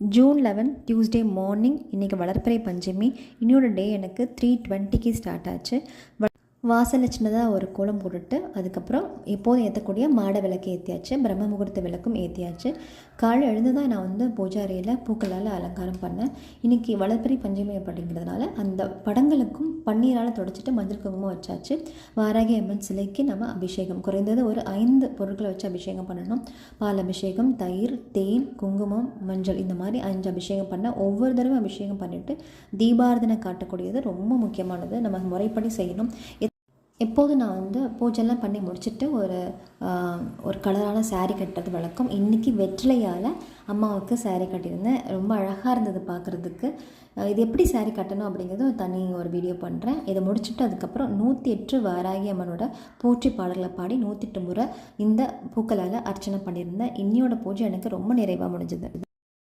June 11 Tuesday morning இன்றைக்கி வளர்பிறை பஞ்சமி. இன்னொரு டே எனக்கு 3:20க்கு ஸ்டார்ட் ஆச்சு. வாசலில் சின்னதாக ஒரு கோலம் போட்டுட்டு அதுக்கப்புறம் எப்போதும் ஏற்றக்கூடிய மாட விளக்கு ஏற்றியாச்சு, பிரம்ம முகூர்த்த விளக்கும் ஏற்றியாச்சு. காலை எழுந்து தான் நான் பூஜை அறையில் பூக்களால் அலங்காரம் பண்ணேன். இன்றைக்கி வளர்பிறை பஞ்சமி அப்படிங்கிறதுனால அந்த படங்களுக்கும் பன்னீரால் தொடச்சிட்டு மஞ்சள் குங்குமம் வச்சாச்சு. வாராகி அம்மன் சிலைக்கு நம்ம அபிஷேகம் குறைந்தது ஒரு 5 பொருட்களை வச்சு அபிஷேகம் பண்ணணும். பால் அபிஷேகம், தயிர், தேன், குங்குமம், மஞ்சள், இந்த மாதிரி 5 அபிஷேகம் பண்ண. ஒவ்வொரு தடவை அபிஷேகம் பண்ணிவிட்டு தீபாரதனை காட்டக்கூடியது ரொம்ப முக்கியமானது. நம்ம முறைப்படி செய்யணும். எப்போதும் நான் பூஜைலாம் பண்ணி முடிச்சுட்டு ஒரு கலரான சாரீ கட்டுறது வழக்கம். இன்றைக்கி வெற்றிலையால் அம்மாவுக்கு சாரீ கட்டியிருந்தேன். ரொம்ப அழகாக இருந்தது பார்க்குறதுக்கு. இது எப்படி சாரீ கட்டணும் அப்படிங்கிறது தனி ஒரு வீடியோ பண்ணுறேன். இதை முடிச்சுட்டு அதுக்கப்புறம் 108 வாராகி அம்மனோட போற்றி பாடல்களை பாடி 108 முறை இந்த பூக்களால் அர்ச்சனை பண்ணியிருந்தேன். இன்னியோட பூஜை எனக்கு ரொம்ப நிறைவாக முடிஞ்சது.